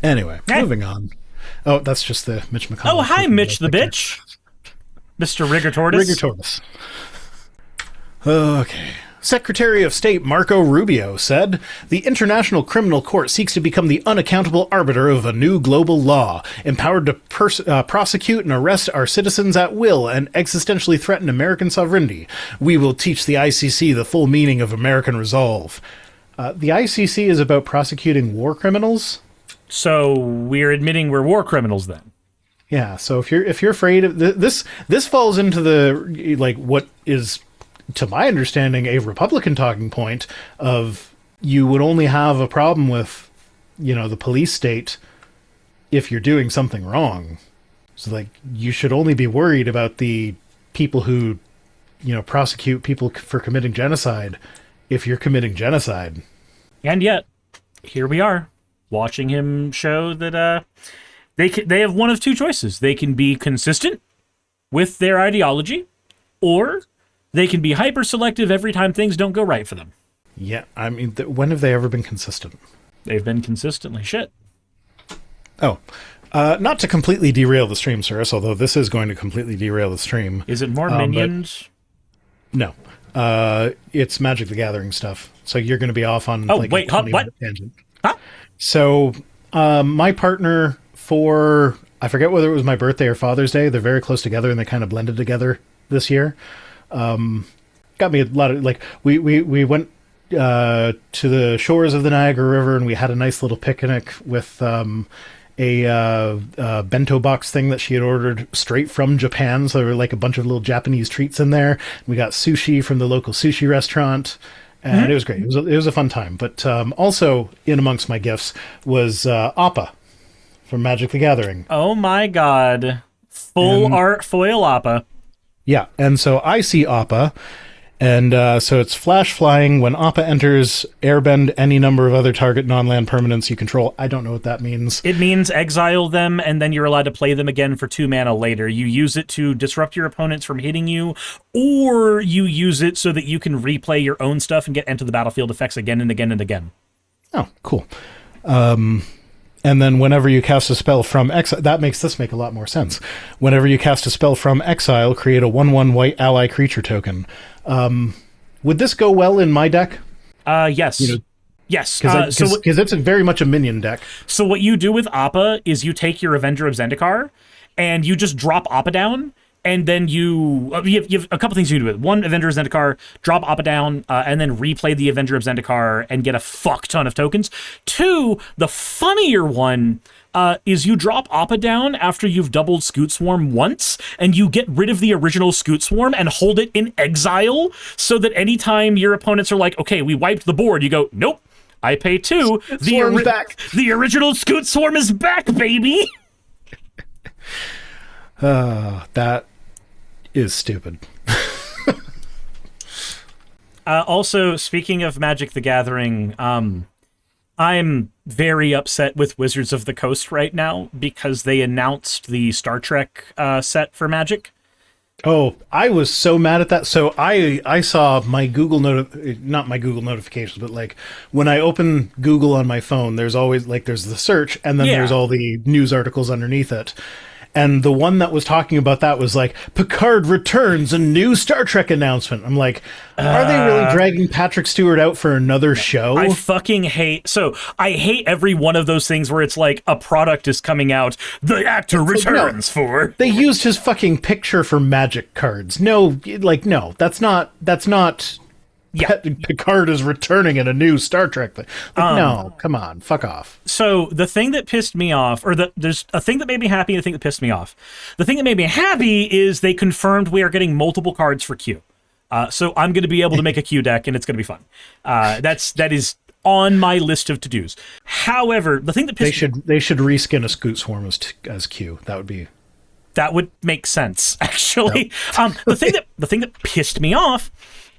Anyway, moving on. Oh, that's just the Mitch McConnell. Oh, hi, Mitch the bitch. Mr. Rigor Tortoise. Rigor Tortoise. Okay. Secretary of State Marco Rubio said, "The International Criminal Court seeks to become the unaccountable arbiter of a new global law, empowered to prosecute and arrest our citizens at will and existentially threaten American sovereignty. We will teach the ICC the full meaning of American resolve." The ICC is about prosecuting war criminals? So we're admitting we're war criminals then? Yeah, so if you're afraid of this falls into the, like, what is, to my understanding, a Republican talking point of you would only have a problem with, the police state if you're doing something wrong. So, like, you should only be worried about the people who, prosecute people for committing genocide if you're committing genocide. And yet, here we are, watching him show that they have one of two choices. They can be consistent with their ideology, or they can be hyper-selective every time things don't go right for them. Yeah, I mean, when have they ever been consistent? They've been consistently shit. Oh. Not to completely derail the stream, Cyrus, although this is going to completely derail the stream. Is it more Minions? No. It's Magic the Gathering stuff. So you're going to be off on a 20-minute tangent. Huh? So my partner, for, I forget whether it was my birthday or Father's Day, they're very close together and they kind of blended together this year. Got me a lot of, like, we went to the shores of the Niagara River and we had a nice little picnic with a bento box thing that she had ordered straight from Japan. So there were like a bunch of little Japanese treats in there. We got sushi from the local sushi restaurant, and it was great. It was a fun time. But also in amongst my gifts was Appa from Magic the Gathering. Oh my god. Full art foil Appa. Yeah, and so I see Appa, and so it's flash flying. When Appa enters, airbend any number of other target non-land permanents you control. I don't know what that means. It means exile them, and then you're allowed to play them again for 2 mana later. You use it to disrupt your opponents from hitting you, or you use it so that you can replay your own stuff and get into the battlefield effects again and again and again. Oh, cool. And then whenever you cast a spell from exile, that makes this make a lot more sense. Whenever you cast a spell from exile, create a 1/1 white ally creature token. Would this go well in my deck? Yes. Yes. Because it's very much a minion deck. So what you do with Appa is you take your Avenger of Zendikar, and you just drop Appa down, and then you have a couple things you can do with it. One, Avenger of Zendikar, drop Appa down, and then replay the Avenger of Zendikar and get a fuck ton of tokens. Two, the funnier one is you drop Appa down after you've doubled Scoot Swarm once, and you get rid of the original Scoot Swarm and hold it in exile, so that anytime your opponents are like, okay, we wiped the board, you go, nope, I pay 2. The original Scoot Swarm is back, baby! That is stupid. Also, speaking of Magic the Gathering, I'm very upset with Wizards of the Coast right now because they announced the Star Trek set for Magic. Oh, I was so mad at that. So I saw my Google not my Google notifications, but like when I open Google on my phone, there's always like there's the search and then there's all the news articles underneath it. And the one that was talking about that was like, Picard returns, a new Star Trek announcement. I'm like, are they really dragging Patrick Stewart out for another show? I fucking hate every one of those things where it's like a product is coming out, the actor returns for. They used his fucking picture for Magic cards. No, that's not. Yeah. Picard is returning in a new Star Trek thing. No, come on, fuck off. So the thing that pissed me off, there's a thing that made me happy and a thing that pissed me off. The thing that made me happy is they confirmed we are getting multiple cards for Q. So I'm going to be able to make a Q deck, and it's going to be fun. That is on my list of to-dos. However, the thing that pissed they should reskin a Scoot Swarm as Q. That would make sense, actually. Nope. The thing that pissed me off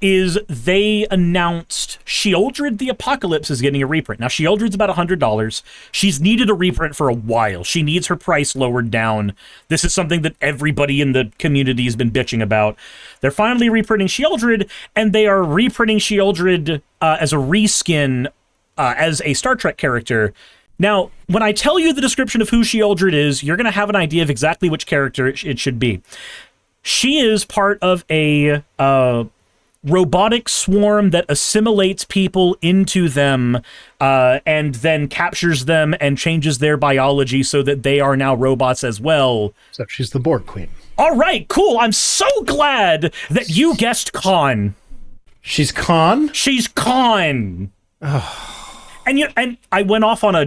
is they announced Sheoldred the Apocalypse is getting a reprint. Now, Sheoldred's about $100. She's needed a reprint for a while. She needs her price lowered down. This is something that everybody in the community has been bitching about. They're finally reprinting Sheoldred, and they are reprinting Sheoldred as a reskin as a Star Trek character. Now, when I tell you the description of who Shieldred is, you're going to have an idea of exactly which character it should be. She is part of a robotic swarm that assimilates people into them and then captures them and changes their biology so that they are now robots as well. Except she's the Borg Queen. All right, cool. I'm so glad that you guessed Khan. She's Khan? She's Khan. And I went off on a.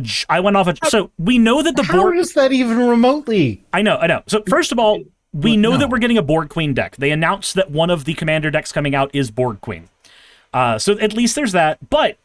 So we know that the Borg. How is that even remotely? I know. So first of all, we know that we're getting a Borg Queen deck. They announced that one of the Commander decks coming out is Borg Queen. So at least there's that. But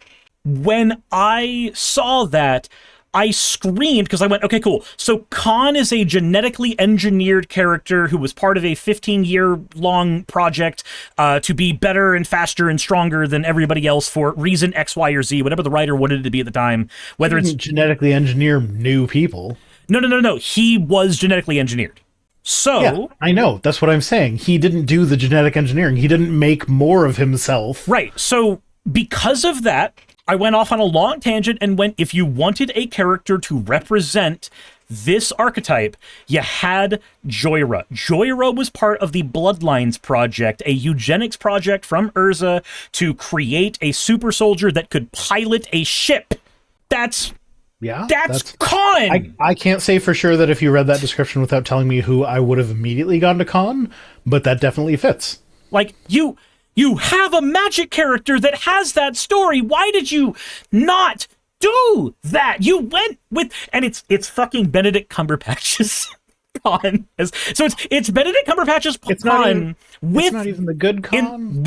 when I saw that, I screamed because I went, okay, cool. So Khan is a genetically engineered character who was part of a 15-year-long project to be better and faster and stronger than everybody else for reason X, Y, or Z, whatever the writer wanted it to be at the time. Whether it's genetically engineer new people. No. He was genetically engineered. So yeah, I know. That's what I'm saying. He didn't do the genetic engineering. He didn't make more of himself. Right. So because of that, I went off on a long tangent and went, if you wanted a character to represent this archetype, you had Joyra. Joyra was part of the Bloodlines project, a eugenics project from Urza to create a super soldier that could pilot a ship. That's Khan! I can't say for sure that if you read that description without telling me who, I would have immediately gone to Khan, but that definitely fits. Like, you have a Magic character that has that story. Why did you not do that? You went with, and it's fucking Benedict Cumberbatch's Khan. So it's Benedict Cumberbatch's Khan. It's not even the good Khan.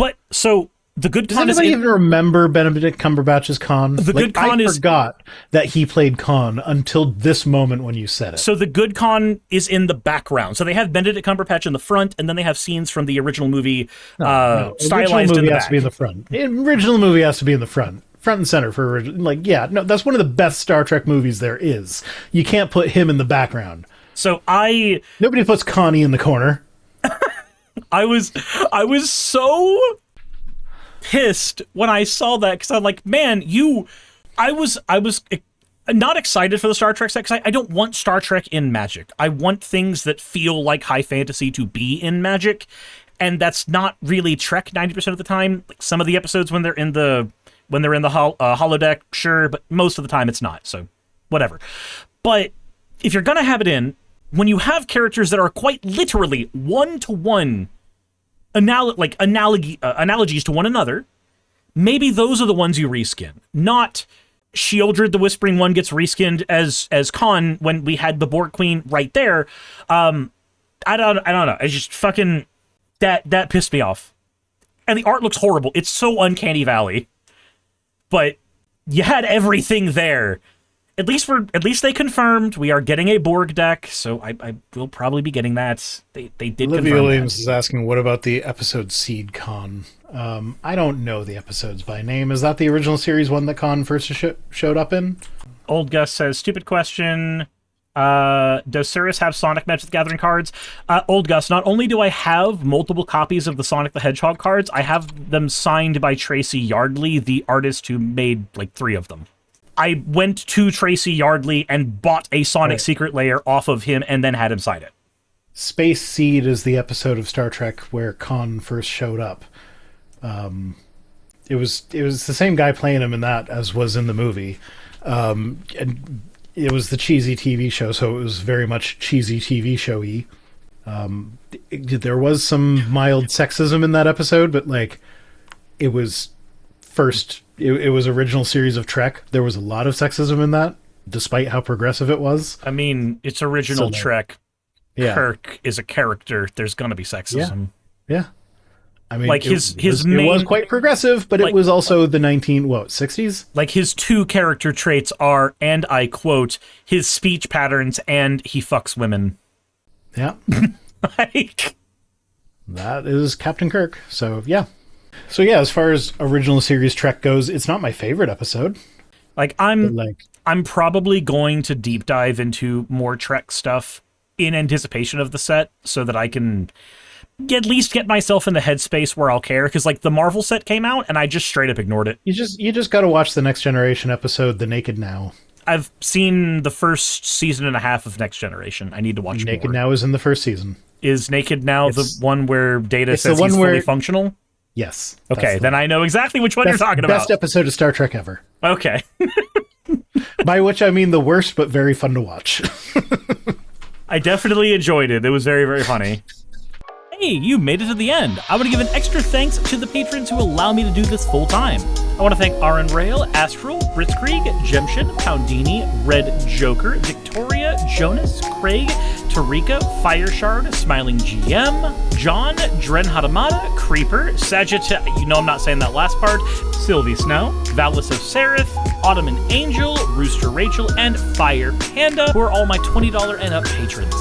The good Khan Does anybody even remember Benedict Cumberbatch's Khan? The good Khan I forgot that he played Khan until this moment when you said it. So the good Khan is in the background. So they have Benedict Cumberbatch in the front, and then they have scenes from the original movie stylized in the back. Has to be in the front. The original movie has to be in the front and center for original. That's one of the best Star Trek movies there is. You can't put him in the background. So nobody puts Connie in the corner. I was so pissed when I saw that because I'm like, man, I was not excited for the Star Trek set because I don't want Star Trek in Magic. I want things that feel like high fantasy to be in Magic, and that's not really Trek 90% of the time. Like some of the episodes when they're in the holodeck, sure, but most of the time it's not. So whatever. But if you're gonna have it in, when you have characters that are quite literally one-to-one analogies to one another, maybe those are the ones you reskin. Not Shieldred the Whispering One gets reskinned as Khan when we had the Borg Queen right there. I don't know. It's just fucking that pissed me off. And the art looks horrible. It's so Uncanny Valley. But you had everything there. At least they confirmed we are getting a Borg deck, so I will probably be getting that. They did Olivia confirm Williams that. is asking, what about the episode Seed Con? I don't know the episodes by name. Is that the original series one that Con first showed up in? Old Gus says, stupid question. Does Cirrus have Sonic Magic the Gathering cards? Old Gus, not only do I have multiple copies of the Sonic the Hedgehog cards, I have them signed by Tracy Yardley, the artist who made like 3 of them. I went to Tracy Yardley and bought a Sonic Secret Lair off of him and then had him sign it. Space Seed is the episode of Star Trek where Khan first showed up. It was the same guy playing him in that as was in the movie. And it was the cheesy TV show, so it was very much cheesy TV showy. There was some mild sexism in that episode, but it was it was original series of Trek. There was a lot of sexism in that, despite how progressive it was. I mean, it's original Trek. Yeah. Kirk is a character. There's gonna be sexism. Yeah. I mean, it was quite progressive, but it was also the 60s. Like his 2 character traits are, and I quote, his speech patterns and he fucks women. Yeah. That is Captain Kirk. So yeah. As far as original series Trek goes, it's not my favorite episode. I'm probably going to deep dive into more Trek stuff in anticipation of the set so that I can at least get myself in the headspace where I'll care, because the Marvel set came out and I just straight up ignored it. You just got to watch the Next Generation episode, The Naked Now. I've seen the first season and a half of Next Generation. I need to watch Naked more. Now is in the first season. Is Naked Now the one where Data it's says the one he's where- fully functional? Yes. Okay, then I know exactly which one you're talking Best about. episode of Star Trek ever. Okay. By which I mean the worst, but very fun to watch. I definitely enjoyed it. It was very, very funny. Hey, you made it to the end. I want to give an extra thanks to the patrons who allow me to do this full time. I want to thank Aaron Rail, Astral, Britzkrieg, Jemshin, Poundini, Red Joker, Victoria, Jonas, Craig, Tarika, Fireshard, Smiling GM, John, Dren Hadamada, Creeper, Sagitta, you know I'm not saying that last part, Sylvie Snow, Valis of Seraph, Ottoman Angel, Rooster Rachel, and Fire Panda, who are all my $20 and up patrons.